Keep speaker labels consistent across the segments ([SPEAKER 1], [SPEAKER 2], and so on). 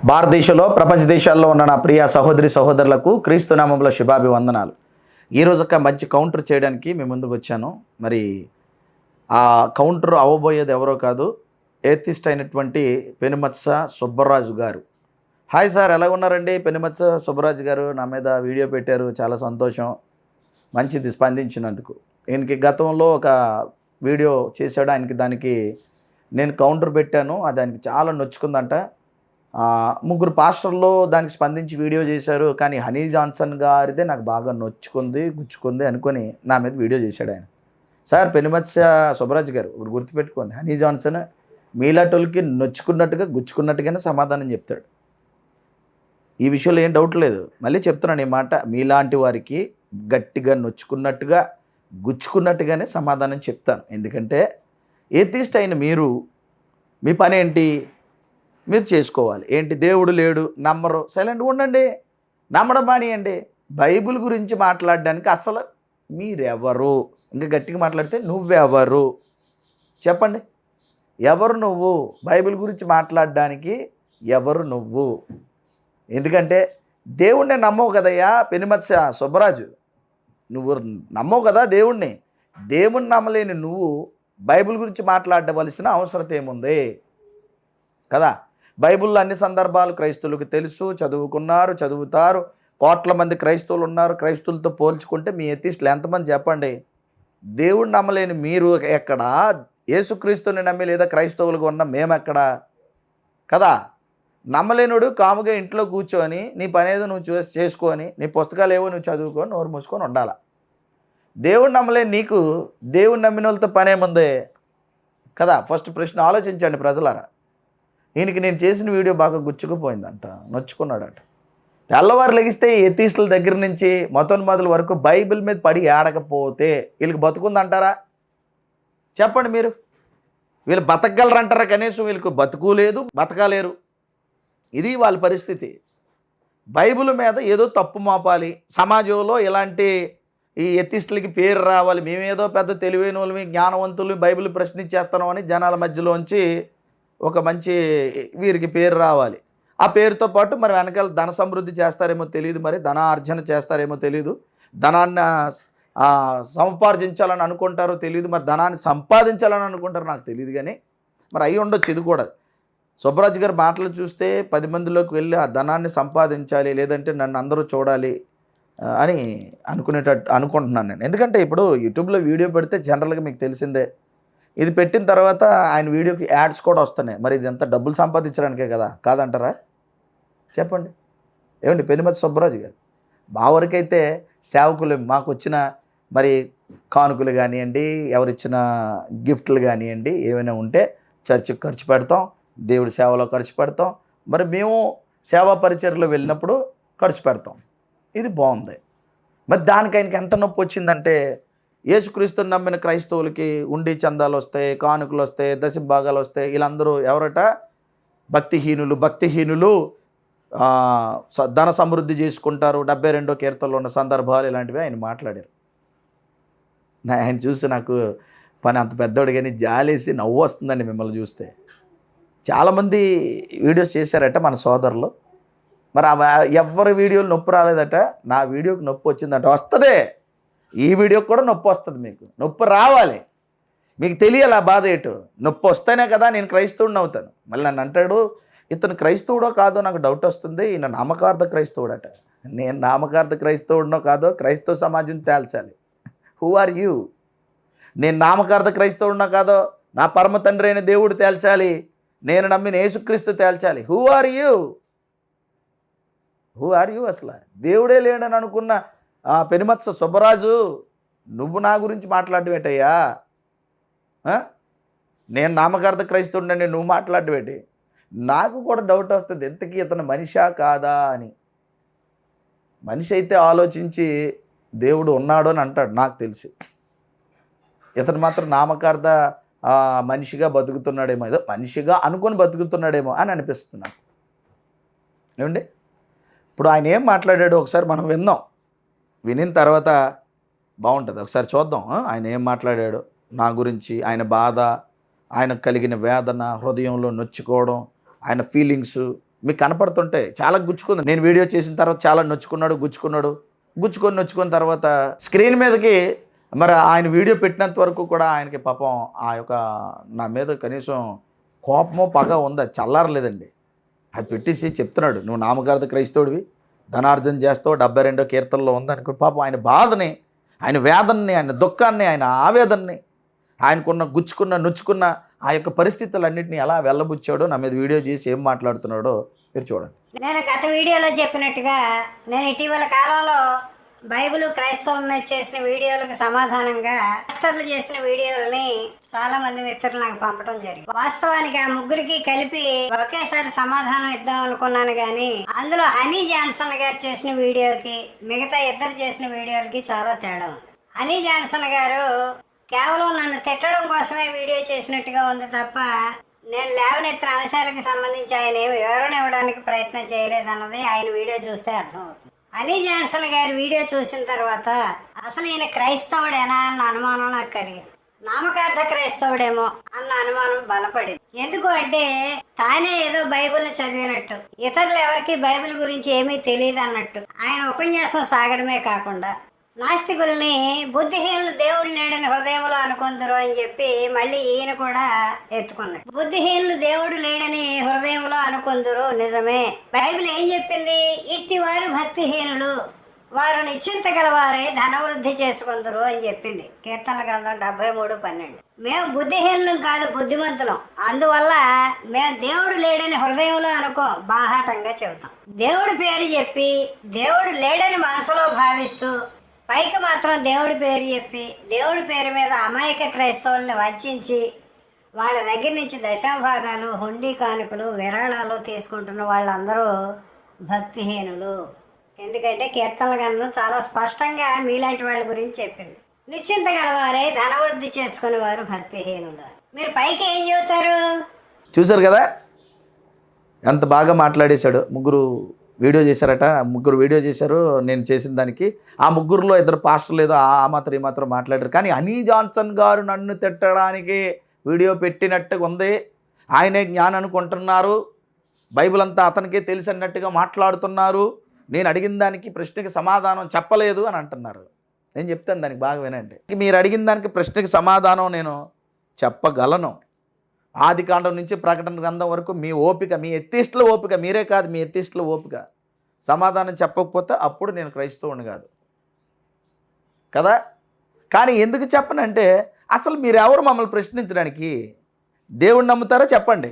[SPEAKER 1] భారతదేశంలో ప్రపంచ దేశాల్లో ఉన్న నా ప్రియ సహోదరి సహోదరులకు క్రీస్తు నామంలో శుభాభివందనాలు. ఈరోజు ఒక మంచి కౌంటర్ చేయడానికి మీ ముందుకు వచ్చాను. మరి ఆ కౌంటర్ అవ్వబోయేది ఎవరో కాదు, ఏథిస్ట్ అయినటువంటి పెనుమత్స సుబ్బరాజు గారు. హాయ్ సార్, ఎలా ఉన్నారండి? పెనుమత్స సుబ్బరాజు గారు నా మీద వీడియో పెట్టారు, చాలా సంతోషం. మంచిది స్పందించినందుకు. ఈయనకి గతంలో ఒక వీడియో చేశాడు, దానికి నేను కౌంటర్ పెట్టాను, అది ఆయనకి చాలా నొచ్చుకుందంట. ముగ్గురు పాస్టర్లు దానికి స్పందించి వీడియో చేశారు, కానీ హనీ జాన్సన్ గారిదే నాకు బాగా గుచ్చుకుంది అనుకొని నా మీద వీడియో చేశాడు ఆయన. సార్, పెనుమత్స సుబ్బరాజు గారు ఒకటి గుర్తుపెట్టుకోండి, హనీ జాన్సన్ మీలాటోళ్ళకి నొచ్చుకున్నట్టుగా గుచ్చుకున్నట్టుగానే సమాధానం చెప్తాడు. ఈ విషయంలో ఏం డౌట్ లేదు. మళ్ళీ చెప్తున్నాను ఈ మాట, మీలాంటి వారికి గట్టిగా నొచ్చుకున్నట్టుగా గుచ్చుకున్నట్టుగానే సమాధానం చెప్తాను. ఎందుకంటే ఏథిస్ట్ అయిన మీరు, మీ పని ఏంటి? మీరు చేసుకోవాలి ఏంటి? దేవుడు లేడు, నమ్మరు, సైలెంట్గా ఉండండి, నమ్మడం మానేయండి. బైబిల్ గురించి మాట్లాడడానికి అసలు మీరెవరు? ఇంకా గట్టిగా మాట్లాడితే నువ్వెవరు చెప్పండి? ఎవరు నువ్వు? బైబిల్ గురించి మాట్లాడడానికి ఎవరు నువ్వు? ఎందుకంటే దేవుణ్ణి నమ్మవు కదయ్యా పెనుమత్స సుబ్బరాజు, నువ్వు నమ్మవు కదా దేవుణ్ణి. దేవుణ్ణి నమ్మలేని నువ్వు బైబిల్ గురించి మాట్లాడవలసిన అవసరం ఏముంది కదా? బైబిల్లో అన్ని సందర్భాలు క్రైస్తవులకు తెలుసు, చదువుతారు. కోట్ల మంది క్రైస్తవులు ఉన్నారు. క్రైస్తవులతో పోల్చుకుంటే మీ ఎథిస్టులు ఎంతమంది చెప్పండి? దేవుడిని నమ్మలేని మీరు ఎక్కడా? యేసుక్రీస్తుని నమ్మి లేదా క్రైస్తవులుగా ఉన్న మేమెక్కడా కదా? నమ్మలేనుడు కాముగా ఇంట్లో కూర్చొని నీ పని ఏదో నువ్వు చేసుకొని, నీ పుస్తకాలు ఏవో నువ్వు చదువుకొని నోరు మూసుకొని ఉండాలి. దేవుడిని నమ్మలేని నీకు దేవుడిని నమ్మిన వాళ్ళతో పనేముంది కదా? ఫస్ట్ ప్రశ్న ఆలోచించండి ప్రజలారా. ఈయనకి నేను చేసిన వీడియో బాగా గుచ్చుకుపోయిందంట, నొచ్చుకున్నాడట. తెల్లవారు లెగిస్తే ఎథిస్టుల దగ్గర నుంచి మతోన్మాదుల వరకు బైబిల్ మీద పడి ఏడకపోతే వీళ్ళకి బతుకుందంటారా? చెప్పండి మీరు. వీళ్ళు బతకగలరంటారా? కనీసం వీళ్ళకి బతుకు లేదు, బతకలేరు. ఇది వాళ్ళ పరిస్థితి. బైబిల్ మీద ఏదో తప్పు మోపాలి, సమాజంలో ఇలాంటి ఈ ఎథిస్టులకి పేరు రావాలి, మేమేదో పెద్ద తెలివైన వాళ్ళమి, జ్ఞానవంతులు, బైబిల్ ప్రశ్నించేస్తున్నాం అని జనాల మధ్యలోంచి ఒక మంచి వీరికి పేరు రావాలి. ఆ పేరుతో పాటు మరి వెనకాల ధన సమృద్ధి చేస్తారేమో తెలియదు, మరి ధనార్జన చేస్తారేమో తెలియదు, ధనాన్ని సంపార్జించాలని అనుకుంటారో తెలియదు, మరి ధనాన్ని సంపాదించాలని అనుకుంటారో నాకు తెలియదు. కానీ మరి అయ్యి ఉండొచ్చు ఇది కూడా. సుబ్బరాజు గారి మాటలు చూస్తే 10 మందిలోకి వెళ్ళి ఆ ధనాన్ని సంపాదించాలి, లేదంటే నన్ను అందరూ చూడాలి అని అనుకుంటున్నాను నేను. ఎందుకంటే ఇప్పుడు యూట్యూబ్లో వీడియో పెడితే జనరల్గా మీకు తెలిసిందే, ఇది పెట్టిన తర్వాత ఆయన వీడియోకి యాడ్స్ కూడా వస్తున్నాయి. మరి ఇది ఎంత డబ్బులు సంపాదించడానికే కదా, కాదంటారా? చెప్పండి. ఏమండి పెనుమత్స సుబ్బరాజు గారు, మా వరకైతే సేవకులు మాకు వచ్చిన మరి కానుకలు కానివ్వండి, ఎవరిచ్చిన గిఫ్ట్లు కానివ్వండి, ఏమైనా ఉంటే చర్చికి ఖర్చు పెడతాం, దేవుడి సేవలో ఖర్చు పెడతాం, మరి మేము సేవా పరిచర్లో వెళ్ళినప్పుడు ఖర్చు పెడతాం. ఇది బాగుంది. మరి దానికి ఆయనకి ఎంత నొప్పి వచ్చిందంటే, యేసుక్రీస్తుని నమ్మిన క్రైస్తవులకి ఉండి చందాలు వస్తాయి, కానుకలు వస్తాయి, దశభాగాలు వస్తాయి. వీళ్ళందరూ ఎవరట? భక్తిహీనులు ధన సమృద్ధి చేసుకుంటారు. 72వ కీర్తనలో ఉన్న సందర్భాలు ఇలాంటివి ఆయన మాట్లాడారు. ఆయన చూసి నాకు పని అంత పెద్దోడు కానీ జాలేసి నవ్వు వస్తుందండి మిమ్మల్ని చూస్తే. చాలామంది వీడియోస్ చేశారట మన సోదరులు. మరి ఎవరి వీడియోలు నొప్పి రాలేదట, నా వీడియోకి నొప్పి వచ్చిందట. వస్తుంది, ఈ వీడియోకి కూడా నొప్పి వస్తుంది. మీకు నొప్పి రావాలి, మీకు తెలియాలి ఆ బాధ ఏంటో. నొప్పి వస్తేనే కదా నేను క్రైస్తవుడిని అవుతాను. మళ్ళీ నన్ను అంటాడు, ఇతను క్రైస్తవుడో కాదో నాకు డౌట్ వస్తుంది, ఈయన నామకార్థ క్రైస్తవుడట. నేను నామకార్థ క్రైస్తవుడినో కాదో క్రైస్తవ సమాజం తేల్చాలి. Who are you? నేను నామకార్థ క్రైస్తవుడినో కాదో నా పరమ తండ్రి అయిన దేవుడు తేల్చాలి, నేను నమ్మిన యేసుక్రీస్తు తేల్చాలి. Who are you? అసలు దేవుడే లేడని అనుకున్న పెనుమత్స సుబ్బరాజు, నువ్వు నా గురించి మాట్లాడడం ఏంటయ్యా? నేను నామకార్థ క్రైస్తవుడిని, నువ్వు మాట్లాడడం ఏంటి? నాకు కూడా డౌట్ వస్తుంది, ఎంతకీ ఇతను మనిషా కాదా అని. మనిషి అయితే ఆలోచించి దేవుడు ఉన్నాడు అని అంటాడు నాకు తెలిసి. ఇతను మాత్రం నామకార్థ మనిషిగా బతుకుతున్నాడేమో, ఏదో మనిషిగా అనుకొని బతుకుతున్నాడేమో అని అనిపిస్తున్నాను. ఏమండి, ఇప్పుడు ఆయన ఏం మాట్లాడాడో ఒకసారి మనం విందాం. వినిన తర్వాత బాగుంటుంది, ఒకసారి చూద్దాం ఆయన ఏం మాట్లాడాడో నా గురించి. ఆయన బాధ, ఆయనకు కలిగిన వేదన, హృదయంలో నొచ్చుకోవడం, ఆయన ఫీలింగ్స్ మీకు కనపడుతుంటాయి. చాలా గుచ్చుకుంది. నేను వీడియో చేసిన తర్వాత చాలా నొచ్చుకున్న తర్వాత స్క్రీన్ మీదకి మరి ఆయన వీడియో పెట్టినంత వరకు కూడా ఆయనకి పాపం ఆ యొక్క నా మీద కనీసం కోపమో పగ ఉంది, అది చల్లారలేదండి. అది పెట్టేసి చెప్తున్నాడు, నువ్వు నామకార్థ క్రైస్తవుడివి, ధనార్జన చేస్తావు, 72వ కీర్తనలో ఉంది అనుకో. పాపం ఆయన బాధని, ఆయన వేదనని, ఆయన దుఃఖాన్ని, ఆయన ఆవేదనని, ఆయనకున్న నొచ్చుకున్న ఆ యొక్క పరిస్థితులన్నింటినీ ఎలా వెళ్ళబుచ్చాడో నా మీద వీడియో చేసి ఏం మాట్లాడుతున్నాడో మీరు చూడండి.
[SPEAKER 2] నేను గత వీడియోలో చెప్పినట్టుగా నేను ఇటీవల కాలంలో బైబిల్ క్రైస్తవం మీద చేసిన వీడియోలకు సమాధానంగా పాస్టర్లు చేసిన వీడియోలని చాలా మంది మిత్రులు నాకు పంపడం జరిగింది. వాస్తవానికి ఆ ముగ్గురికి కలిపి ఒకేసారి సమాధానం ఇద్దాం అనుకున్నాను, కానీ అందులో హనీ జాన్సన్ గారు చేసిన వీడియోకి మిగతా ఇద్దరు చేసిన వీడియోలకి చాలా తేడా ఉంది. హనీ జాన్సన్ గారు కేవలం నన్ను తిట్టడం కోసమే వీడియో చేసినట్టుగా ఉంది తప్ప నేను లేవనెత్తిన అంశాలకు సంబంధించి ఆయన ఏమి వివరణ ఇవ్వడానికి ప్రయత్నం చేయలేదన్నది ఆయన వీడియో చూస్తే అర్థమవుతుంది. హనీ జాన్సన్ గారి వీడియో చూసిన తర్వాత అసలు ఈయన క్రైస్తవుడేనా అన్న అనుమానం నాకు కలిగింది. నామకార్థ క్రైస్తవుడేమో అన్న అనుమానం బలపడింది. ఎందుకు అంటే తానే ఏదో బైబిల్ని చదివినట్టు, ఇతరులు ఎవరికి బైబిల్ గురించి ఏమీ తెలియదు అన్నట్టు ఆయన ఉపన్యాసం సాగడమే కాకుండా నాస్తికుల్ని బుద్ధిహీనులు దేవుడు లేడని హృదయంలో అనుకుందరు అని చెప్పి మళ్ళీ ఈయన కూడా ఎత్తుకున్నాడు. బుద్ధిహీనులు దేవుడు లేడని హృదయంలో అనుకుందరు, నిజమే. బైబిల్ ఏం చెప్పింది? ఇట్టి వారు భక్తిహీనులు, వారు నిశ్చింత గలవారే ధనవృద్ధి చేసుకుందరు అని చెప్పింది. కీర్తన గ్రంథం 73:12. మేము బుద్ధిహీనులం కాదు, బుద్ధిమంతులం. అందువల్ల మేము దేవుడు లేడని హృదయంలో అనుకో, బాహాటంగా చెబుతాం. దేవుడి పేరు చెప్పి దేవుడు లేడని మనసులో భావిస్తూ పైకి మాత్రం దేవుడి పేరు చెప్పి దేవుడి పేరు మీద అమాయక క్రైస్తవుల్ని వంచి వాళ్ళ దగ్గర నుంచి దశమభాగాలు, హుండీ కానుకలు, విరాళాలు తీసుకుంటున్న వాళ్ళందరూ భక్తిహీనులు. ఎందుకంటే కీర్తనల గ్రంథం చాలా స్పష్టంగా మీలాంటి వాళ్ళ గురించి చెప్పింది. నిశ్చింత గలవారే ధనవృద్ధి చేసుకునే వారు భక్తిహీనులు. మీరు పైకి ఏం చెబుతారు?
[SPEAKER 1] చూశారు కదా ఎంత బాగా మాట్లాడేశాడు. ముగ్గురు వీడియో చేశారట, ముగ్గురు వీడియో చేశారు నేను చేసిన దానికి. ఆ ముగ్గురులో ఇద్దరు పాస్టర్లు ఏదో ఆ మాత్రం ఈ మాత్రం మాట్లాడారు. కానీ హనీ జాన్సన్ గారు నన్ను తిట్టడానికి వీడియో పెట్టినట్టుగా ఉంది. ఆయనే జ్ఞానం అనుకుంటున్నారు, బైబిల్ అంతా అతనికే తెలిసి అన్నట్టుగా మాట్లాడుతున్నారు, నేను అడిగిన దానికి ప్రశ్నకి సమాధానం చెప్పలేదు అని అంటున్నారు. నేను చెప్తాను దానికి బాగా వినండి. మీరు అడిగిన దానికి ప్రశ్నకి సమాధానం నేను చెప్పగలను. ఆదికాండం నుంచి ప్రకటన గ్రంథం వరకు మీ ఓపిక, మీ ఎత్తిస్టుల ఓపిక, మీరే కాదు మీ ఎత్తిస్టుల ఓపిక. సమాధానం చెప్పకపోతే అప్పుడు నేను క్రైస్తవుని కాదు కదా. కానీ ఎందుకు చెప్పనంటే అసలు మీరెవరు మమ్మల్ని ప్రశ్నించడానికి? దేవుడు నమ్ముతారో చెప్పండి,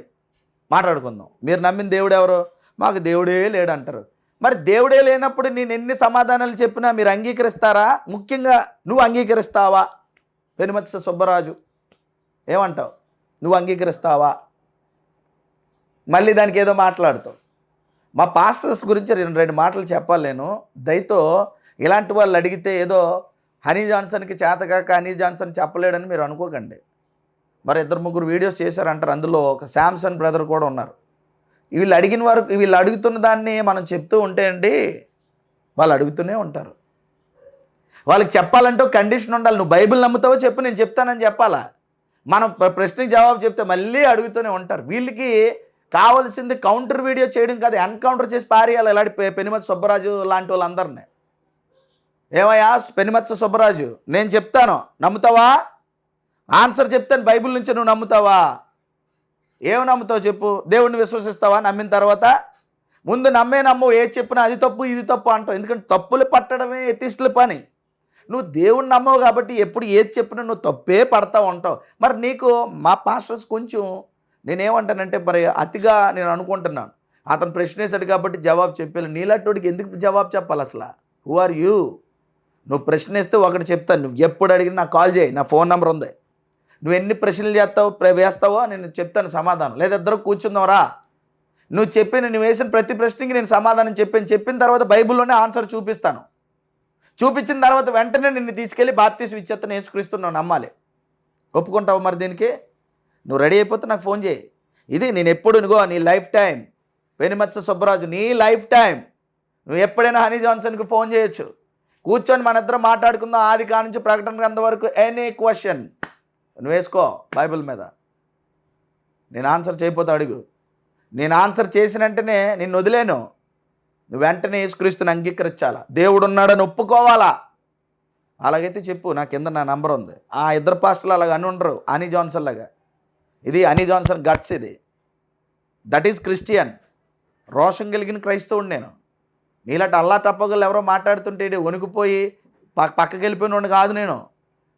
[SPEAKER 1] మాట్లాడుకుందాం. మీరు నమ్మిన దేవుడు ఎవరు? మాకు దేవుడే లేడు అంటారు. మరి దేవుడే లేనప్పుడు నేను ఎన్ని సమాధానాలు చెప్పినా మీరు అంగీకరిస్తారా? ముఖ్యంగా నువ్వు అంగీకరిస్తావా? పెనుమత్స సుబ్బరాజు ఏమంటావు? నువ్వు అంగీకరిస్తావా? మళ్ళీ దానికి ఏదో మాట్లాడుతావు. మా పాస్టర్స్ గురించి రెండు మాటలు చెప్పాలి నేను. దయతో ఇలాంటి వాళ్ళు అడిగితే ఏదో హనీ జాన్సన్కి చేతగాక హనీ జాన్సన్ చెప్పలేడని మీరు అనుకోకండి. మరి ఇద్దరు ముగ్గురు వీడియోస్ చేశారంటారు, అందులో ఒక శాంసన్ బ్రదర్ కూడా ఉన్నారు. వీళ్ళు అడిగిన వారు, వీళ్ళు అడుగుతున్న దాన్ని మనం చెప్తూ ఉంటే అండి వాళ్ళు అడుగుతూనే ఉంటారు. వాళ్ళకి చెప్పాలంటే కండిషన్ ఉండాలి. నువ్వు బైబిల్ నమ్ముతావో చెప్పు, నేను చెప్తానని చెప్పాలా. మనం ప్రశ్నకి జవాబు చెప్తే మళ్ళీ అడుగుతూనే ఉంటారు. వీళ్ళకి కావాల్సింది కౌంటర్ వీడియో చేయడం కాదు, ఎన్కౌంటర్ చేసి పారేయాలి ఇలాంటి పెనుమత్స సుబ్బరాజు లాంటి వాళ్ళందరినీ. ఏమయ్యా పెనుమత్స సుబ్బరాజు, నేను చెప్తాను నమ్ముతావా? ఆన్సర్ చెప్తాను బైబిల్ నుంచి, నువ్వు నమ్ముతావా? ఏమి నమ్ముతావు చెప్పు? దేవుడిని విశ్వసిస్తావా? నమ్మిన తర్వాత ముందు నమ్ము, ఏది చెప్పినా అది తప్పు ఇది తప్పు అంటావు. ఎందుకంటే తప్పులు పట్టడమే ఎత్తిస్టుల పని. నువ్వు దేవుణ్ణి నమ్మవు కాబట్టి ఎప్పుడు ఏది చెప్పినా నువ్వు తప్పే పడతా ఉంటావు. మరి నీకు మా పాస్టర్స్ కొంచెం నేనేమంటానంటే మరి అతిగా నేను అనుకుంటున్నాను. అతను ప్రశ్న వేశాడు కాబట్టి జవాబు చెప్పాలి. నీలాంటివాడికి ఎందుకు జవాబు చెప్పాలి అసలు? Who are you? నువ్వు ప్రశ్న వేస్తే ఒకటి చెప్తాను, నువ్వు ఎప్పుడు అడిగినా నాకు కాల్ చేయి, నా ఫోన్ నెంబర్ ఉంది. నువ్వు ఎన్ని ప్రశ్నలు వేస్తావో నేను చెప్తాను సమాధానం. లేదా ఇద్దరు కూర్చుందాంరా, నువ్వు వేసిన ప్రతి ప్రశ్నకి నేను సమాధానం చెప్పిన తర్వాత బైబిల్లోనే ఆన్సర్ చూపిస్తాను. చూపించిన తర్వాత వెంటనే నిన్ను తీసుకెళ్ళి బాప్తీసు ఇచ్చేస్తాను, యేసుక్రీస్తుని నమ్మాలి. ఒప్పుకుంటావు? మరి దీనికి నువ్వు రెడీ అయిపోతే నాకు ఫోన్ చేయి. ఇది నేను ఎప్పుడు నీ లైఫ్ టైం పెనుమత్స సుబ్బరాజు, నీ లైఫ్ టైం నువ్వు ఎప్పుడైనా హనీ జాన్సన్కి ఫోన్ చేయొచ్చు. కూర్చొని మన ఇద్దరం మాట్లాడుకుందాం. ఆది కాడ నుంచి ప్రకటన గ్రంథం వరకు ఎనీ క్వశ్చన్ నువ్వు వేసుకో బైబిల్ మీద. నేను ఆన్సర్ చేయకపోతే అడుగు. నేను ఆన్సర్ చేసిన వెంటనే నిన్ను వదిలేను. నువ్వు వెంటనే యేసుక్రీస్తుని అంగీకరించాలా, దేవుడు ఉన్నాడని ఒప్పుకోవాలా. అలాగైతే చెప్పు, నా కింద నా నంబర్ ఉంది. ఆ ఇద్దరు పాస్టర్లు అలాగ అని ఉండరు, అని జాన్సన్ లాగా. ఇది అని జాన్సన్ గట్స్, ఇది దట్ ఈస్ క్రిస్టియన్. రోషం కలిగిన క్రైస్తవుడు నేను. నీలాంటి అల్లా టప్పగలు ఎవరో మాట్లాడుతుంటే వణికిపోయి పక్కకి వెళ్ళిపోయిన కాదు నేను.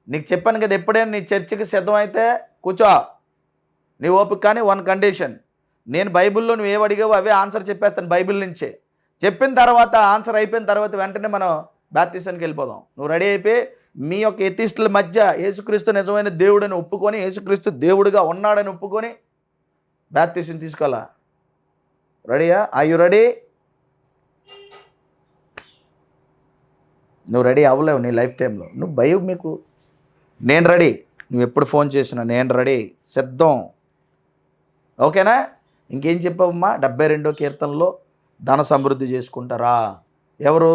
[SPEAKER 1] నీకు చెప్పాను కదా, ఎప్పుడైనా నీ చర్చికి సిద్ధమైతే కూర్చో, నీ ఓపిక. కానీ వన్ కండిషన్, నేను బైబిల్లో నువ్వు ఏవి అడిగావో అవే ఆన్సర్ చెప్పేస్తాను బైబిల్ నుంచే. చెప్పిన తర్వాత ఆన్సర్ అయిపోయిన తర్వాత వెంటనే మనం బాప్తిసానికి వెళ్ళిపోదాం. నువ్వు రెడీ అయిపోయి మీ యొక్క ఎథిస్టుల మధ్య యేసుక్రీస్తు నిజమైన దేవుడని ఒప్పుకొని, యేసుక్రీస్తు దేవుడిగా ఉన్నాడని ఒప్పుకొని బాప్తిసం తీసుకోవాలా. రెడీయా? Are you ready? నువ్వు రెడీ అవ్వలేవు నీ లైఫ్ టైంలో. నువ్వు భయం మీకు. నేను రెడీ. నువ్వు ఎప్పుడు ఫోన్ చేసినా నేను రెడీ, సిద్ధం. ఓకేనా? ఇంకేం చెప్పావమ్మా? 72వ కీర్తనలో ధన సమృద్ధి చేసుకుంటారా? ఎవరు?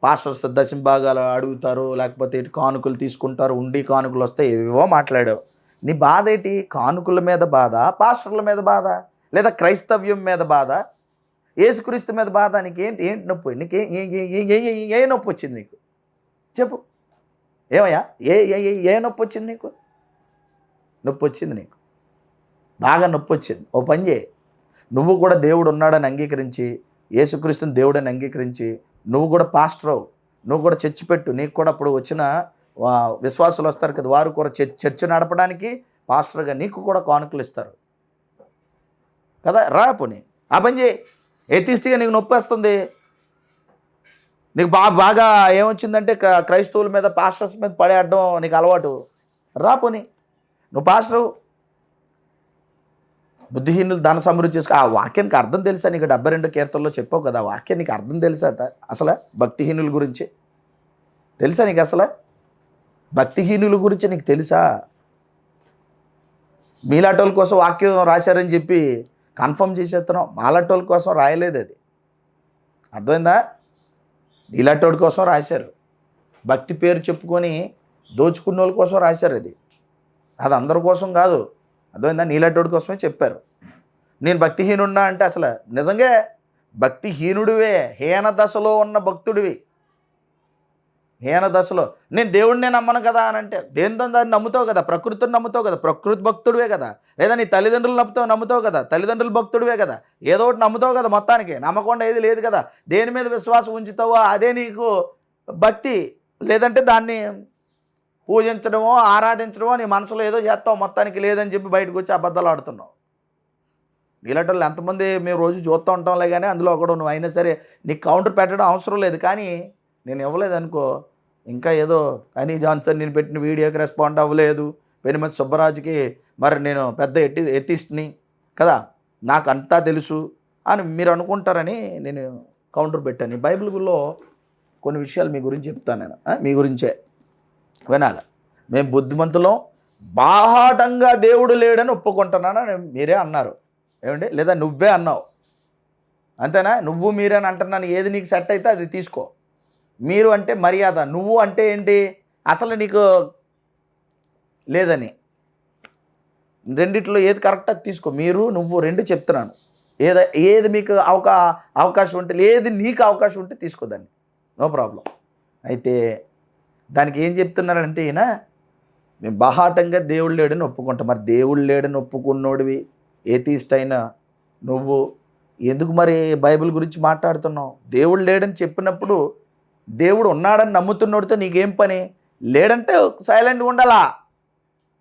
[SPEAKER 1] పాస్టర్స్ దశంభాగాలు అడుగుతారు, లేకపోతే ఇటు కానుకలు తీసుకుంటారు, ఉండి కానుకలు వస్తే ఏవేవో మాట్లాడావు. నీ బాధ ఏంటి? కానుకల మీద బాధ, పాస్టర్ల మీద బాధ, లేదా క్రైస్తవ్యం మీద బాధ, యేసుక్రీస్తు మీద బాధ? నీకేంటి? ఏంటి నొప్పి? నీకే ఏ నొప్పి వచ్చింది నీకు? చెప్పు. ఏమయ్యా? ఏ నొప్పి వచ్చింది నీకు? నొప్పి వచ్చింది నీకు, బాగా నొప్పి వచ్చింది. ఓ పని చేయి, నువ్వు కూడా దేవుడు ఉన్నాడని అంగీకరించి, యేసుక్రీస్తుని దేవుడని అంగీకరించి, నువ్వు కూడా పాస్టర్ అవు, నువ్వు కూడా చర్చి పెట్టు. నీకు కూడా అప్పుడు వచ్చిన విశ్వాసులు వస్తారు కదా, వారు కూడా చర్చ్ నడపడానికి పాస్టర్గా నీకు కూడా కానుకలు ఇస్తారు కదా. రా పోనీ, ఆ పని చేయి. ఎథిస్ట్గా నీకు నొప్పి వస్తుంది, నీకు బాగా ఏమొచ్చిందంటే క్రైస్తవుల మీద, పాస్టర్స్ మీద పడేయడం నీకు అలవాటు. రా పోనీ, నువ్వు పాస్టరు. బుద్ధిహీనులు ధన సమృద్ధి చేసుకో. ఆ వాక్యానికి అర్థం తెలుసా నీకు? 72 కీర్తనలో చెప్పావు కదా, ఆ వాక్యం నీకు అర్థం తెలుసా? అసలు భక్తిహీనుల గురించి తెలుసా నీకు? అసలు భక్తిహీనుల గురించి నీకు తెలుసా? మీలాటోళ్ళ కోసం వాక్యం రాశారని చెప్పి కన్ఫర్మ్ చేసేస్తున్నాం. మాలాటోళ్ళ కోసం రాయలేదు అది, అర్థమైందా? నీలాటోళ్ళ కోసం రాశారు. భక్తి పేరు చెప్పుకొని దోచుకున్న వాళ్ళ కోసం రాశారు. అది అందరి కోసం కాదు, అర్థమైందా? నీలాటోడి కోసమే చెప్పారు. నేను భక్తిహీనున్నా అంటే అసలు నిజంగా భక్తిహీనుడివే, హీన దశలో ఉన్న భక్తుడివి. హీన దశలో నేను దేవుడినే నమ్మను కదా అని అంటే, దేంతో దాన్ని నమ్ముతావు కదా, ప్రకృతిని నమ్ముతావు కదా, ప్రకృతి భక్తుడివే కదా. లేదా నీ తల్లిదండ్రులు నమ్ముతావు కదా, తల్లిదండ్రులు భక్తుడివే కదా. ఏదో ఒకటి నమ్ముతావు కదా, మొత్తానికి నమ్మకుండా ఏది లేదు కదా. దేని మీద విశ్వాసం ఉంచుతావో అదే నీకు భక్తి. లేదంటే దాన్ని పూజించడమో ఆరాధించడమో నీ మనసులో ఏదో చేస్తావు, మొత్తానికి లేదని చెప్పి బయటకు వచ్చి అబద్ధాలు ఆడుతున్నావు. ఇలాంటి వాళ్ళు ఎంతమంది మేము రోజు చూస్తూ ఉంటాంలే, కానీ అందులో ఒకడు నువ్వు అయినా సరే నీకు కౌంటర్ పెట్టడం అవసరం లేదు. కానీ నేను ఇవ్వలేదు అనుకో, ఇంకా ఏదో అని జాన్సన్ నేను పెట్టిన వీడియోకి రెస్పాండ్ అవ్వలేదు, పెనుమతి సుబ్బరాజుకి మరి నేను పెద్ద ఎథిస్ట్ని కదా, నాకు అంతా తెలుసు అని మీరు అనుకుంటారని నేను కౌంటర్ పెట్టాను. ఈ బైబిల్లో కొన్ని విషయాలు మీ గురించి చెప్తాను నేను, మీ గురించే వినాలి. మేము బుద్ధిమంతులం, బాహాటంగా దేవుడు లేడని ఒప్పుకుంటున్నానని మీరే అన్నారు. ఏమండి? లేదా నువ్వే అన్నావు, అంతేనా? నువ్వు మీరేని అంటున్నాను. ఏది నీకు సెట్ అయితే అది తీసుకో. మీరు అంటే మర్యాద, నువ్వు అంటే ఏంటి? అసలు నీకు లేదని. రెండిట్లో ఏది కరెక్ట్ అది తీసుకో. మీరు నువ్వు రెండు చెప్తున్నాను. ఏది మీకు అవకాశం ఉంటే, ఏది నీకు అవకాశం ఉంటే తీసుకోదాన్ని, నో ప్రాబ్లం. అయితే దానికి ఏం చెప్తున్నారంటే, ఈయన మేము బాహాటంగా దేవుడు లేడని ఒప్పుకుంటాం. మరి దేవుడు లేడని ఒప్పుకున్నోడివి, ఏథీస్ట్ అయినా నువ్వు ఎందుకు మరి బైబిల్ గురించి మాట్లాడుతున్నావు? దేవుడు లేడని చెప్పినప్పుడు దేవుడు ఉన్నాడని నమ్ముతున్నోడితో నీకేం పని? లేడంటే సైలెంట్గా ఉండాలా,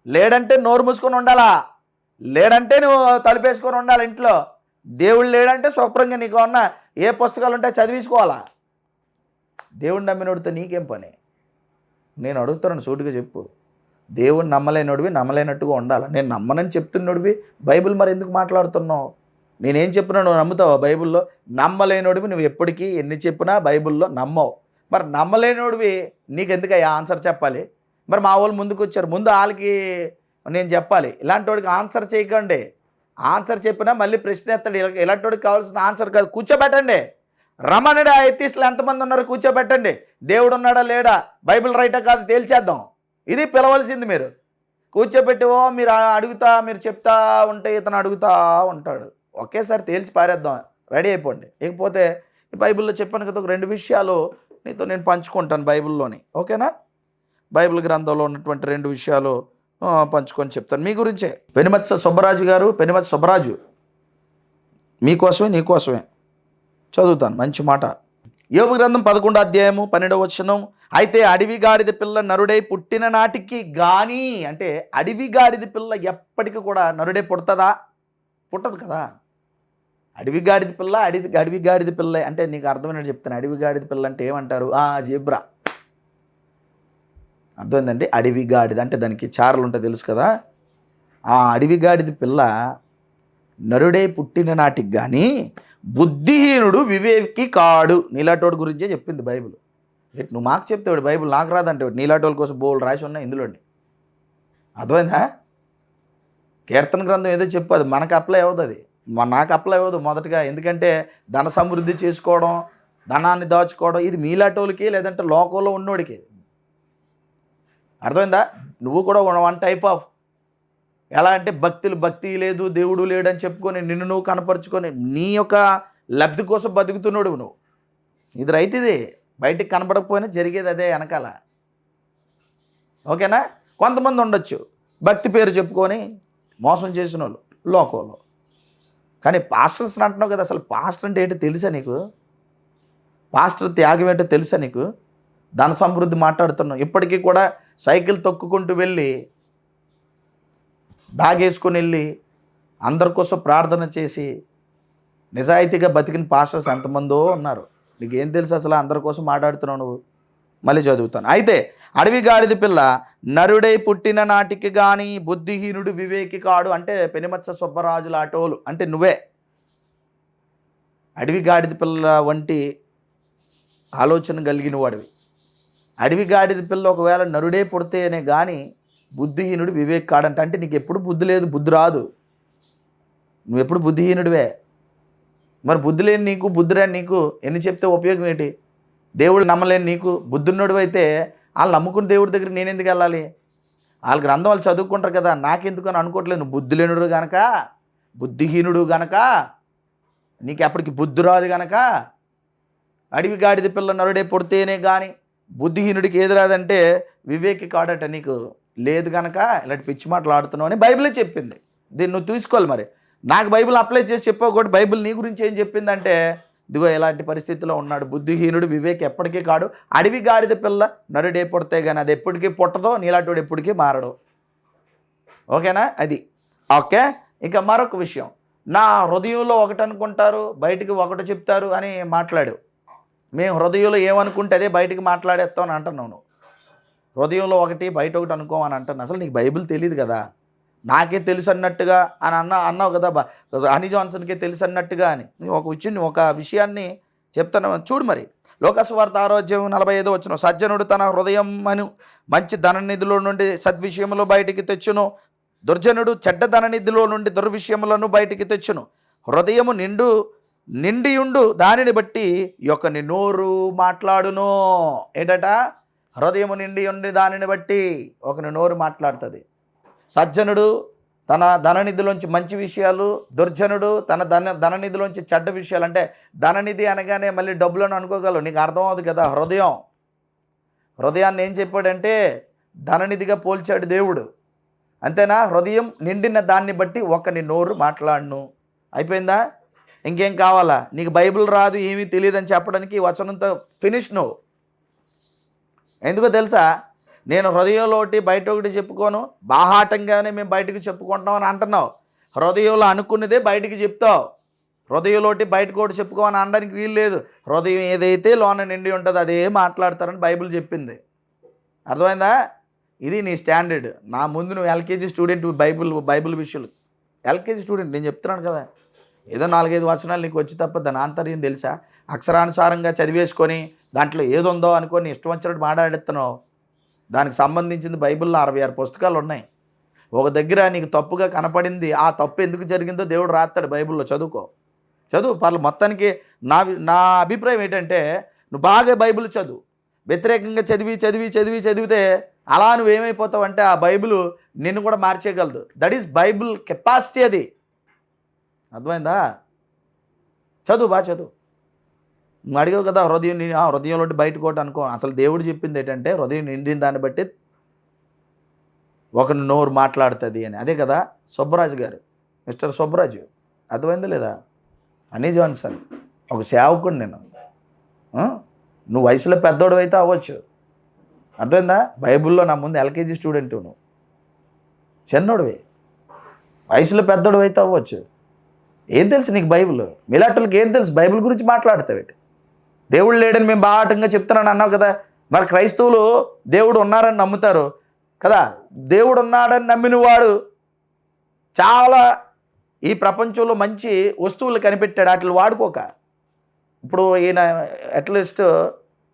[SPEAKER 1] లేడంటే నోరు మూసుకొని ఉండాలా, లేడంటే నువ్వు తలుపేసుకొని ఉండాలి ఇంట్లో. దేవుడు లేడంటే శుభ్రంగా నీకు ఉన్న ఏ పుస్తకాలు ఉంటే చదివించుకోవాలా. దేవుడు నమ్మినోడితో నీకేం పని? నేను అడుగుతున్నాను, సూటిగా చెప్పు. దేవుడిని నమ్మలేనోడివి నమ్మలేనట్టుగా ఉండాలి. నేను నమ్మనని చెప్తున్నోడివి బైబిల్ మరి ఎందుకు మాట్లాడుతున్నావు? నేనేం చెప్పినా నువ్వు నమ్ముతావా? బైబిల్లో నమ్మలేనోడివి నువ్వు ఎప్పటికీ ఎన్ని చెప్పినా బైబిల్లో నమ్మవు. మరి నమ్మలేనోడివి నీకెందుకు ఆన్సర్ చెప్పాలి? మరి మా వాళ్ళు ముందుకు వచ్చారు, ముందు వాళ్ళకి నేను చెప్పాలి. ఇలాంటి వాడికి ఆన్సర్ చేయకండి. ఆన్సర్ చెప్పినా మళ్ళీ ప్రశ్న ఎత్తాడు. ఇలాంటి వాడికి కావాల్సిన ఆన్సర్ కాదు, కూర్చోబెట్టండి. రమణుడు ఎథిస్టులు ఎంతమంది ఉన్నారు కూర్చోబెట్టండి. దేవుడు ఉన్నాడా లేడా, బైబిల్ రైటా కాదు తేల్చేద్దాం. ఇది పిలవలసింది. మీరు కూర్చోబెట్టి మీరు అడుగుతా, మీరు చెప్తా ఉంటే ఇతను అడుగుతా ఉంటాడు. ఒకేసారి తేల్చి పారేద్దాం, రెడీ అయిపోండి. ఇకపోతే ఈ బైబిల్లో చెప్పాను కదా, ఒక 2 విషయాలు నీతో నేను పంచుకుంటాను బైబిల్లోని, ఓకేనా? బైబిల్ గ్రంథంలో ఉన్నటువంటి 2 విషయాలు పంచుకొని చెప్తాను మీ గురించే. పెనుమత్స సుబ్బరాజు గారు, పెనుమత్స సుబ్బరాజు, మీకోసమే నీకోసమే చదువుతాను మంచి మాట. యోబు గ్రంథం 11వ అధ్యాయము 12వ వచనం. అయితే అడవి గాడిద పిల్ల నరుడై పుట్టిన నాటికి గాని, అంటే అడవి గాడిద పిల్ల ఎప్పటికీ కూడా నరుడై పుడతదా? పుట్టదు కదా. అడవి గాడిద పిల్ల అడవి గాడిద పిల్ల అంటే నీకు అర్థమైనట్టు చెప్తాను. అడవి గాడిద పిల్ల అంటే ఏమంటారు? జీబ్రా. అర్థమైందండి. అడవి గాడిద అంటే దానికి చారలు ఉంటాయి తెలుసు కదా. ఆ అడవి గాడిద పిల్ల నరుడై పుట్టిన నాటికి కానీ బుద్ధిహీనుడు వివేకి కాడు. నీలాటోడి గురించే చెప్పింది బైబిల్. నువ్వు మాకు చెప్తాడు బైబిల్, నాకు రాదంటే నీలాటోళ్ళ కోసం బోల్ రాసి ఉన్నాయి ఇందులోని. అర్థమైందా? కీర్తన గ్రంథం ఏదో చెప్పు, అది మనకు అప్లై అవ్వదు, అది నాకు అప్లై అవ్వదు మొదటగా. ఎందుకంటే ధన సమృద్ధి చేసుకోవడం, ధనాన్ని దాచుకోవడం ఇది మీలాటోళ్ళకి, లేదంటే లోకంలో ఉన్నోడికి. అర్థమైందా? నువ్వు కూడా 1 టైప్ ఆఫ్, ఎలా అంటే భక్తి లేదు, దేవుడు లేడని చెప్పుకొని నిన్ను నువ్వు కనపరుచుకొని నీ యొక్క లబ్ధి కోసం బతుకుతున్నాడు నువ్వు. ఇది రైట్, ఇది బయటికి కనపడకపోయినా జరిగేది అదే వెనకాల, ఓకేనా? కొంతమంది ఉండొచ్చు భక్తి పేరు చెప్పుకొని మోసం చేసిన వాళ్ళు లోకంలో. కానీ పాస్టర్స్ అంటున్నావు కదా, అసలు పాస్టర్ అంటే ఏంటో తెలుసా నీకు? పాస్టర్ త్యాగం ఏంటో తెలుసా నీకు? ధన సమృద్ధి మాట్లాడుతున్నావు. ఇప్పటికీ కూడా సైకిల్ తొక్కుకుంటూ వెళ్ళి, బ్యాగ్ వేసుకొని వెళ్ళి అందరి కోసం ప్రార్థన చేసి నిజాయితీగా బతికిన పాస్టర్స్ ఎంతమందో ఉన్నారు. నీకు ఏం తెలుసు అసలు? అందరి కోసం మాట్లాడుతున్నావు నువ్వు. మళ్ళీ చదువుతాను. అయితే అడవి గాడిద పిల్ల నరుడై పుట్టిన నాటికి కానీ బుద్ధిహీనుడు వివేకి కాడు. అంటే పెనుమత్స సుబ్బరాజు లాటోలు అంటే నువ్వే. అడవి గాడిద పిల్ల వంటి ఆలోచన కలిగిన వాడివి. అడవి గాడిద పిల్ల ఒకవేళ నరుడే పుడితేనే కానీ బుద్ధిహీనుడు వివేక్ కాడంట. అంటే నీకు ఎప్పుడు బుద్ధి లేదు, బుద్ధి రాదు, నువ్వెప్పుడు బుద్ధిహీనుడివే. మరి బుద్ధి లేని నీకు, బుద్ధి రాని నీకు ఎన్ని చెప్తే ఉపయోగం ఏంటి? దేవుడు నమ్మలేని నీకు బుద్ధున్నోడు అయితే వాళ్ళు నమ్ముకున్న దేవుడి దగ్గర నేను ఎందుకు వెళ్ళాలి? వాళ్ళ గ్రంథం వాళ్ళు చదువుకుంటారు కదా, నాకెందుకు అని అనుకోవట్లేదు. నువ్వు బుద్ధి లేనుడు గనక, బుద్ధిహీనుడు గనక, నీకు ఎప్పటికి బుద్ధి రాదు గనక అడవి గాడిద పిల్ల నరుడే పుడితేనే కానీ బుద్ధిహీనుడికి ఏది రాదంటే వివేకి కాడట. నీకు లేదు కనుక ఇలాంటి పిచ్చి మాటలు ఆడుతున్నావు అని బైబిలే చెప్పింది. దీన్ని నువ్వు తీసుకోవాలి. మరి నాకు బైబిల్ అప్లై చేసి చెప్పకూడదు. బైబిల్ నీ గురించి ఏం చెప్పిందంటే, ఇదిగో ఇలాంటి పరిస్థితిలో ఉన్నాడు బుద్ధిహీనుడు వివేక్ ఎప్పటికీ కాడు. అడవి గాడిద పిల్ల నరుడే పుడితే కానీ అది ఎప్పటికీ పుట్టదో, నీలాంటి ఎప్పటికీ మారడు, ఓకేనా? అది ఓకే. ఇక మరొక విషయం, నా హృదయంలో ఒకటి అనుకుంటారు బయటికి ఒకటి చెప్తారు అని మాట్లాడు. మేము హృదయంలో ఏమనుకుంటే అదే బయటికి మాట్లాడేస్తాం అని అంటున్నావు నువ్వు. హృదయంలో ఒకటి బయట ఒకటి అనుకోమని అంటున్నాను. అసలు నీకు బైబిల్ తెలియదు కదా, నాకే తెలుసు అన్నట్టుగా అని అన్నావు కదా, హనీ జాన్సన్కే తెలుసు అన్నట్టుగా అని. ఒక విషయాన్ని చెప్తాను చూడు. మరి లోకసువార్త 6:45 వచ్చిన సజ్జనుడు తన హృదయం అని మంచి ధననిధిలో నుండి సద్విషయములు బయటికి తెచ్చును, దుర్జనుడు చెడ్డ ధననిధిలో నుండి దుర్విషయములను బయటికి తెచ్చును. హృదయము నిండియుండు దానిని బట్టి యొక్కని నోరు మాట్లాడును. ఏంటట? హృదయము నిండి ఉండి దానిని బట్టి ఒకని నోరు మాట్లాడుతుంది. సజ్జనుడు తన ధననిధిలోంచి మంచి విషయాలు, దుర్జనుడు తన ధననిధిలోంచి చెడ్డ విషయాలు. అంటే ధననిధి అనగానే మళ్ళీ డబ్బులను అనుకోగలవు, నీకు అర్థం అవుతుంది కదా. హృదయాన్ని ఏం చెప్పాడంటే ధననిధిగా పోల్చాడు దేవుడు, అంతేనా? హృదయం నిండిన దాన్ని బట్టి ఒకని నోరు మాట్లాడును. అయిపోయిందా? ఇంకేం కావాలా? నీకు బైబిల్ రాదు, ఏమీ తెలియదని చెప్పడానికి ఈ వచనంతో ఫినిష్ నువ్వు. ఎందుకో తెలుసా? నేను హృదయంలో ఒకటి బయట ఒకటి చెప్పుకోను, బాహాటంగానే మేము బయటకు చెప్పుకుంటాం అని అంటున్నావు. హృదయంలో అనుకున్నదే బయటికి చెప్తావు. హృదయంలో ఒకటి బయటకు ఒకటి చెప్పుకోమని అనడానికి వీలు లేదు. హృదయం ఏదైతే లోన నిండి ఉంటుందో అదే మాట్లాడతారని బైబిల్ చెప్పింది. అర్థమైందా? ఇది నీ స్టాండర్డ్. నా ముందు నువ్వు ఎల్కేజీ స్టూడెంట్, బైబిల్ విషయాలు ఎల్కేజీ స్టూడెంట్ నేను చెప్తున్నాను కదా. ఏదో 4-5 వచనాలు నీకు వచ్చి తప్ప దాని ఆంతర్యం తెలుసా? అక్షరానుసారంగా చదివేసుకొని దాంట్లో ఏదుందో అనుకొని ఇష్టం వచ్చినట్టు మాట్లాడేస్తున్నావు. దానికి సంబంధించింది బైబిల్లో 66 పుస్తకాలు ఉన్నాయి. ఒక దగ్గర నీకు తప్పుగా కనపడింది, ఆ తప్పు ఎందుకు జరిగిందో దేవుడు రాస్తాడు బైబిల్లో. చదువు పర్లేదు. మొత్తానికి నా అభిప్రాయం ఏంటంటే నువ్వు బాగా బైబిల్ చదువు. వ్యతిరేకంగా చదివితే అలా నువ్వేమైపోతావు అంటే ఆ బైబిల్ నిన్ను కూడా మార్చేయగలదు. That is Bible capacity. అది అర్థమైందా? చదువు, బాగా చదువు. నువ్వు అడిగావు కదా హృదయంలో బయటకు ఒకటి అనుకో. అసలు దేవుడు చెప్పింది ఏంటంటే హృదయం నిండిన దాన్ని బట్టి ఒక నోరు మాట్లాడుతుంది అని. అదే కదా సుబ్బరాజు గారు, మిస్టర్ సుబ్బరాజు. అర్థమైందా లేదా? హనీ జాన్సన్ ఒక సేవకుడు. నేను నువ్వు వయసులో పెద్దోడు అయితే అవ్వచ్చు, అర్థమైందా? బైబిల్లో నా ముందు ఎల్కేజీ స్టూడెంట్, నువ్వు చిన్నోడివి, వయసులో పెద్దోడు అయితే అవ్వచ్చు. ఏం తెలుసు నీకు బైబిల్? మిలాటోళ్ళకి ఏం తెలుసు? బైబిల్ గురించి మాట్లాడతావేంటి? దేవుడు లేడని మేము బాటంగా చెప్తున్నాను అన్నావు కదా. మరి క్రైస్తవులు దేవుడు ఉన్నారని నమ్ముతారు కదా. దేవుడు ఉన్నాడని నమ్మిన వాడు చాలా ఈ ప్రపంచంలో మంచి వస్తువులు కనిపెట్టాడు. వాటిని వాడుకోక, ఇప్పుడు ఈయన అట్లీస్ట్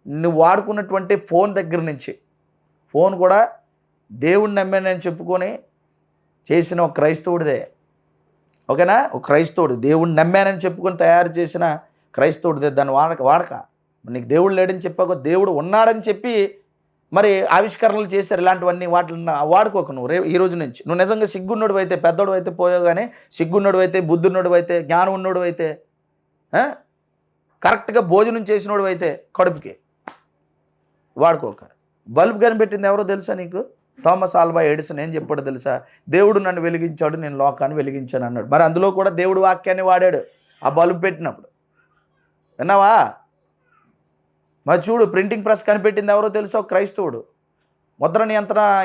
[SPEAKER 1] నువ్వు వాడుకున్నటువంటి ఫోన్ దగ్గర నుంచి, ఫోన్ కూడా దేవుడిని నమ్మానని చెప్పుకొని చేసిన ఒక క్రైస్తవుడిదే. ఓకేనా? ఒక క్రైస్తవుడు దేవుడిని నమ్మానని చెప్పుకొని తయారు చేసిన క్రైస్తవుడిదే. దాన్ని వాడక నీకు దేవుడు లేడని చెప్పాక దేవుడు ఉన్నాడని చెప్పి మరి ఆవిష్కరణలు చేశారు. ఇలాంటివన్నీ వాటిని వాడుకోక నువ్వు ఈ రోజు నుంచి. నువ్వు నిజంగా సిగ్గున్నోడు అయితే, పెద్దోడు అయితే పోయావు, కానీ సిగ్గున్నోడు అయితే, బుద్ధున్నోడు అయితే, జ్ఞానం ఉన్నోడు అయితే, కరెక్ట్గా భోజనం చేసినోడు అయితే కడుపుకి వాడుకోక. బల్బు కనిపెట్టింది ఎవరో తెలుసా నీకు? Thomas Alva Edison. ఏం చెప్పాడు తెలుసా? దేవుడు నన్ను వెలిగించాడు, నేను లోకాన్ని వెలిగించాను అన్నాడు. మరి అందులో కూడా దేవుడు వాక్యాన్ని వాడాడు ఆ బల్బు పెట్టినప్పుడు. విన్నావా? మరి చూడు, ప్రింటింగ్ ప్రెస్ కనిపెట్టింది ఎవరో తెలుసా? ఒక క్రైస్తవుడు. ముద్రణ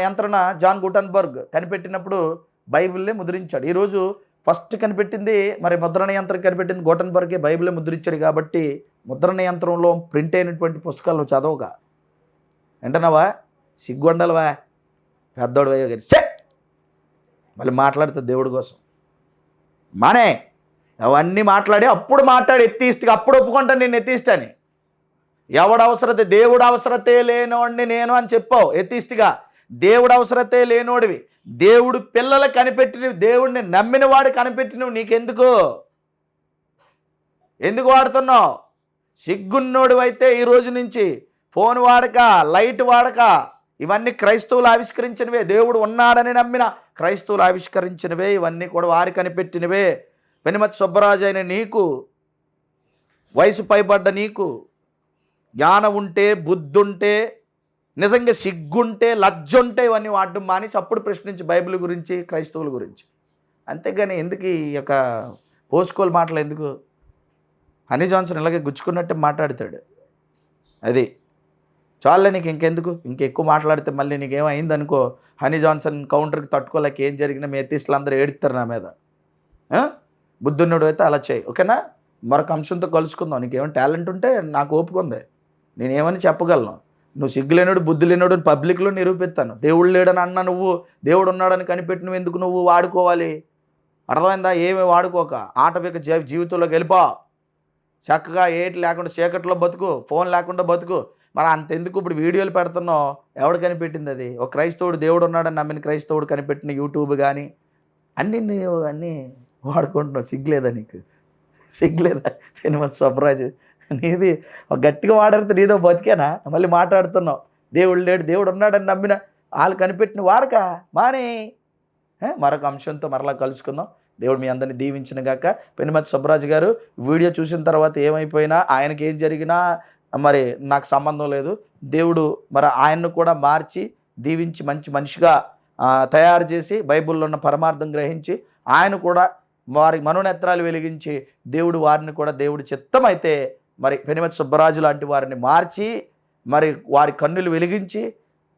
[SPEAKER 1] యంత్రణ జాన్ గుటన్బర్గ్ కనిపెట్టినప్పుడు బైబిల్నే ముద్రించాడు. ఈరోజు ఫస్ట్ కనిపెట్టింది మరి ముద్రణ యంత్రం కనిపెట్టింది గుటన్బర్గే, బైబిలే ముద్రించాడు. కాబట్టి ముద్రణ యంత్రంలో ప్రింట్ అయినటువంటి పుస్తకాలు నువ్వు చదవగా వింటున్నావా? సిగ్గుండాలవా? పెద్దోడు అయ్యో కానీ మళ్ళీ మాట్లాడుతుంది దేవుడి కోసం. మానే అవన్నీ మాట్లాడి అప్పుడు మాట్లాడి ఎత్తిస్తా, అప్పుడు ఒప్పుకుంటాను నేను ఎత్తిస్తాని. ఎవడు అవసరతే, దేవుడు అవసరతే లేనోడిని నేను అని చెప్పావు ఎత్తిస్ట్గా. దేవుడు అవసరతే లేనోడివి, దేవుడు పిల్లలు కనిపెట్టినవి, దేవుడిని నమ్మిన వాడు కనిపెట్టినవి నీకెందుకు? ఎందుకు వాడుతున్నావు? సిగ్గున్నోడు అయితే ఈ రోజు నుంచి ఫోన్ వాడక, లైట్ వాడక, ఇవన్నీ క్రైస్తవులు ఆవిష్కరించినవే. దేవుడు ఉన్నాడని నమ్మిన క్రైస్తవులు ఆవిష్కరించినవే. ఇవన్నీ కూడా వారి కనిపెట్టినవే. పెనుమతి సుబ్బరాజు అయిన నీకు, వయసు పైబడ్డ నీకు జ్ఞానం ఉంటే, బుద్ధి ఉంటే, నిజంగా సిగ్గుంటే, లజ్జ ఉంటే ఇవన్నీ వాడడం మానేసి అప్పుడు ప్రశ్నించి బైబిల్ గురించి, క్రైస్తవుల గురించి. అంతేగాని ఎందుకు ఈ యొక్క పోసుకోలు మాటలు ఎందుకు? హనీ జాన్సన్ ఇలాగే గుచ్చుకున్నట్టే మాట్లాడతాడు. అది చాలే నీకు, ఇంకెందుకు? ఇంకెక్కువ మాట్లాడితే మళ్ళీ నీకేమైందనుకో, హనీ జాన్సన్ కౌంటర్కి తట్టుకోలేక ఏం జరిగినా మీ ఎత్తిస్టులు అందరూ ఏడుస్తారు నా మీద. బుద్ధున్నోడు అయితే అలా చేయి, ఓకేనా? మరొక అంశంతో కలుసుకుందాం. నీకేమైనా టాలెంట్ ఉంటే నాకు ఓపిక ఉంది, నేనేమని చెప్పగలను. నువ్వు సిగ్గులేనుడు, బుద్ధి లేనుడు అని పబ్లిక్లో నిరూపిస్తాను. దేవుడు లేడని అన్న నువ్వు, దేవుడు ఉన్నాడని కనిపెట్టినవి ఎందుకు నువ్వు వాడుకోవాలి? అర్థమైందా? ఏమీ వాడుకోక ఆటవిక జీవితంలో గెలిపా. చక్కగా ఏటి లేకుండా చీకట్లో బతుకు, ఫోన్ లేకుండా బతుకు. మరి అంతెందుకు ఇప్పుడు వీడియోలు పెడుతున్నావు? ఎవడు కనిపెట్టింది అది? ఒక క్రైస్తవుడు, దేవుడు ఉన్నాడని నమ్మిన క్రైస్తవుడు కనిపెట్టిన యూట్యూబ్ కానీ అన్నీ వాడుకుంటున్నావు. సిగ్గులేదా నీకు? సిగ్గులేదా? పెనుమతి సుబ్బరాజు, నీది ఒక గట్టిగా మాట్లాడితే నీదో బతికేనా? మళ్ళీ మాట్లాడుతున్నావు దేవుడు లేడు, దేవుడు ఉన్నాడని నమ్మిన వాళ్ళు కనిపెట్టిన వాడక మానే. మరొక అంశంతో మరలా కలుసుకుందాం. దేవుడు మీ అందరినీ దీవించిన గాక. పెనుమతి సుబ్బరాజు గారు వీడియో చూసిన తర్వాత ఏమైపోయినా, ఆయనకి ఏం జరిగినా మరి నాకు సంబంధం లేదు. దేవుడు మరి ఆయన్ను కూడా మార్చి దీవించి మంచి మనిషిగా తయారు చేసి బైబిల్లో ఉన్న పరమార్థం గ్రహించి ఆయన కూడా వారి మనోనేత్రాలు వెలిగించి దేవుడు వారిని కూడా దేవుడి చిత్తం అయితే మరి పెనుమతి సుబ్బరాజు లాంటి వారిని మార్చి మరి వారి కన్నులు వెలిగించి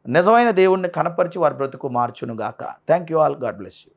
[SPEAKER 1] నిజమైన దేవుణ్ణి కనపరిచి వారి బ్రతుకు మార్చునుగాక. Thank you all. God bless you.